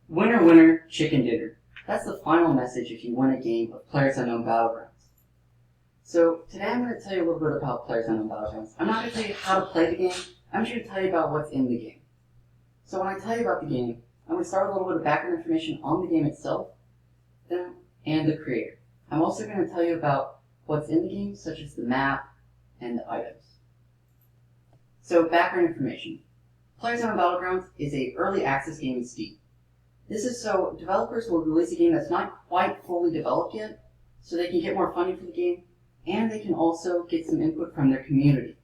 Winner, winner, chicken dinner. That's the final message if you win a game of PlayerUnknown's Battlegrounds. So today I'm going to tell you a little bit about PlayerUnknown's Battlegrounds. I'm not going to tell you how to play the game, I'm just going to tell you about what's in the game. So when I tell you about the game, I'm going to start with a little bit of background information on the game itself and the creator. I'm also going to tell you about what's in the game, such as the map and the items. So background information. PlayerUnknown's Battlegrounds is an early access game in Steam. This is so developers will release a game that's not quite fully developed yet, so they can get more funding for the game, and they can also get some input from their community.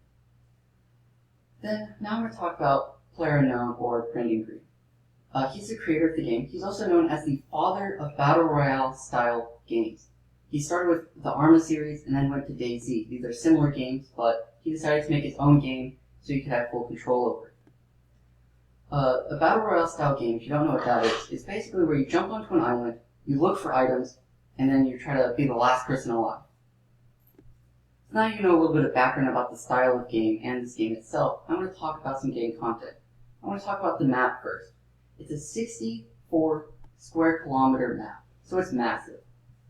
Then, now I'm going to talk about PlayerUnknown, or Brendan Green. He's the creator of the game. He's also known as the father of Battle Royale style games. He started with the Arma series and then went to DayZ. These are similar games, but he decided to make his own game so he could have full control over it. A Battle Royale style game, if you don't know what that is basically where you jump onto an island, you look for items, and then you try to be the last person alive. So now you know a little bit of background about the style of game and this game itself. I'm going to talk about some game content. I want to talk about the map first. It's a 64 square kilometer map, so it's massive.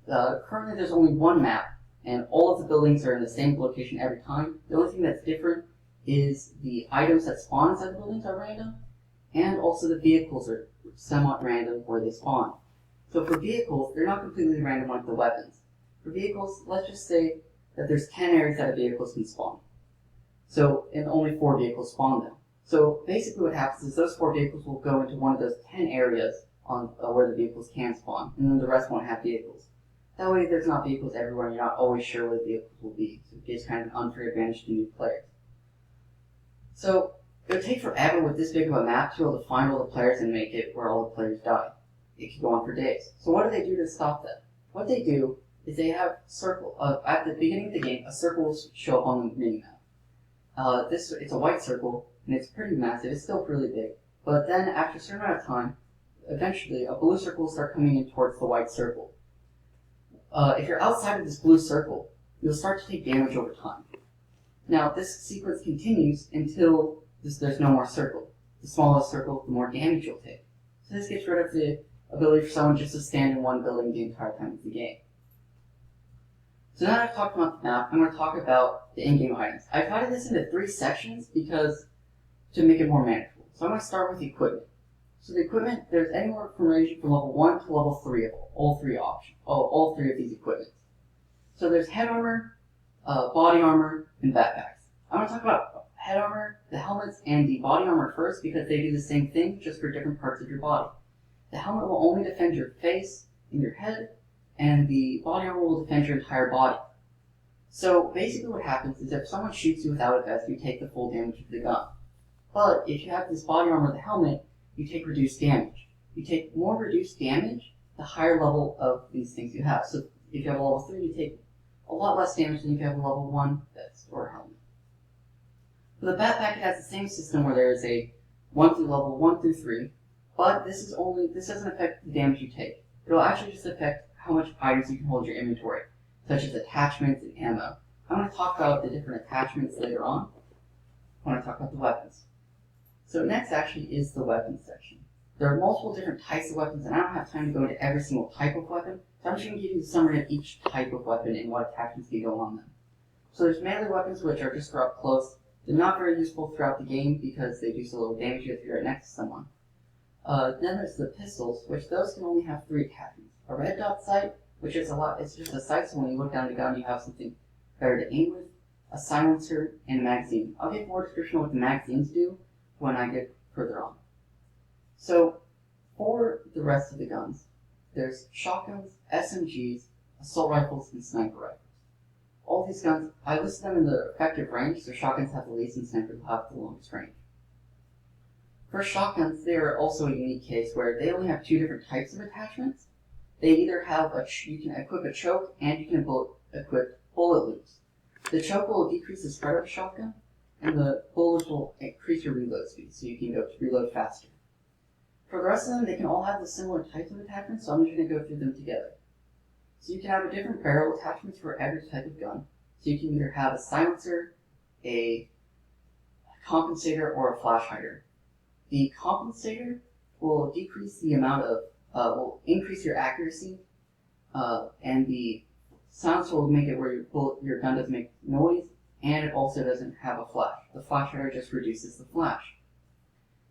Currently there's only one map, and all of the buildings are in the same location every time. The only thing that's different is the items that spawn inside the buildings are random, and also the vehicles are somewhat random where they spawn. So for vehicles, they're not completely random like the weapons. For vehicles, let's just say that there's 10 areas that vehicles can spawn. So, and only 4 vehicles spawn them. So basically what happens is those 4 vehicles will go into one of those 10 areas on where the vehicles can spawn, and then the rest won't have vehicles. That way there's not vehicles everywhere and you're not always sure where the vehicles will be. So it gives kind of an unfair advantage to new players. So it would take forever with this big of a map to be able to find all the players and make it where all the players die. It could go on for days. So what do they do to stop that? What they do is they have at the beginning of the game, a circle will show up on the minimap. It's a white circle, and it's pretty massive. It's still really big. But then after a certain amount of time, eventually a blue circle will start coming in towards the white circle. If you're outside of this blue circle, you'll start to take damage over time. Now, this sequence continues until there's no more circle. The smaller the circle, the more damage you'll take. So this gets rid of the ability for someone just to stand in one building the entire time of the game. So now that I've talked about the map, I'm going to talk about the in-game items. I've divided this into 3 sections because to make it more manageable. So I'm going to start with the equipment. So the equipment, there's anywhere from ranging from level 1 to level 3 of all 3 options. All 3 of these equipments. So there's head armor, body armor, and backpacks. I'm going to talk about head armor, the helmets, and the body armor first because they do the same thing, just for different parts of your body. The helmet will only defend your face and your head, and the body armor will defend your entire body. So basically what happens is if someone shoots you without a vest, you take the full damage of the gun. But if you have this body armor or the helmet, you take reduced damage. You take more reduced damage the higher level of these things you have. So if you have a level 3, you take a lot less damage than if you have a level 1 vest or helmet. For the backpack, it has the same system where there is a level 1 through 3, but this doesn't affect the damage you take. It'll actually just affect how much items you can hold in your inventory, such as attachments and ammo. I'm going to talk about the different attachments later on when I talk about the weapons. So next actually is the weapons section. There are multiple different types of weapons, and I don't have time to go into every single type of weapon, so I'm just going to give you a summary of each type of weapon and what attachments can go on them. So there's melee weapons, which are just for up close. They're not very useful throughout the game because they do so little damage if you're right next to someone. Then there's the pistols, which those can only have 3 attachments. A red dot sight, which is it's just a sight, so when you look down the gun you have something better to aim with, a silencer, and a magazine. I'll give more description of what the magazines do when I get further on. So, for the rest of the guns, there's shotguns, SMGs, assault rifles, and sniper rifles. All these guns, I listed them in the effective range, so shotguns have the least and snipers have the longest range. For shotguns, they are also a unique case where they only have 2 different types of attachments. They either have you can equip a choke and you can equip bullet loops. The choke will decrease the spread of a shotgun, and the bullets will increase your reload speed, so you can go to reload faster. For the rest of them, they can all have the similar types of attachments, so I'm just going to go through them together. So you can have a different barrel attachments for every type of gun. So you can either have a silencer, a compensator, or a flash hider. The compensator will decrease the amount of, will increase your accuracy, and the silencer will make it where your gun doesn't make noise, and it also doesn't have a flash. The flash radar just reduces the flash.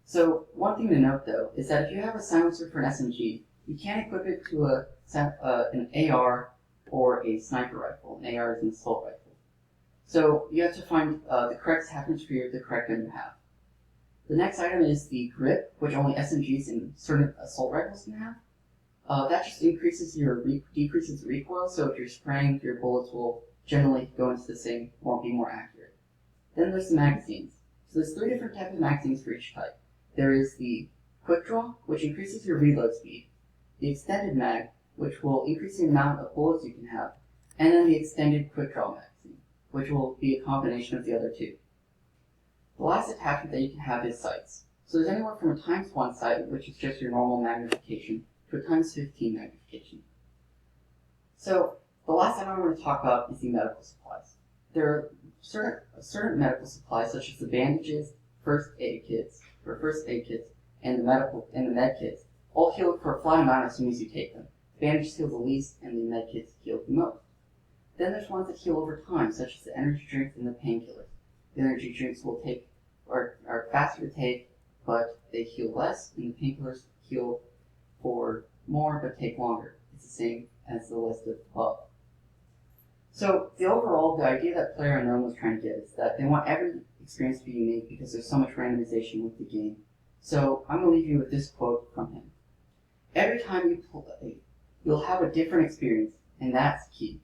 So one thing to note though is that if you have a silencer for an SMG, you can't equip it to an AR or a sniper rifle. An AR is an assault rifle. So you have to find the correct attachments for the correct gun you have. The next item is the grip, which only SMGs and certain assault rifles can have. That just decreases the recoil, so if you're spraying, your bullets will generally go into the same, won't be more accurate. Then there's the magazines. So there's 3 different types of magazines for each type. There is the quick draw, which increases your reload speed, the extended mag, which will increase the amount of bullets you can have, and then the extended quick draw magazine, which will be a combination of the other 2. The last attachment that you can have is sights. So there's anywhere from a ×1 sight, which is just your normal magnification, to a ×15 magnification. So the last item I'm going to talk about is the medical supplies. There are certain medical supplies, such as the bandages, first aid kits, and the med kits, all heal for a flat amount as soon as you take them. The bandages heal the least, and the med kits heal the most. Then there's ones that heal over time, such as the energy drinks and the painkillers. The energy drinks are faster to take, but they heal less, and the painkillers heal for more but take longer. It's the same as the list above. So the idea that PlayerUnknown was trying to get is that they want every experience to be unique because there's so much randomization with the game. So I'm going to leave you with this quote from him. Every time you play, you'll have a different experience, and that's key.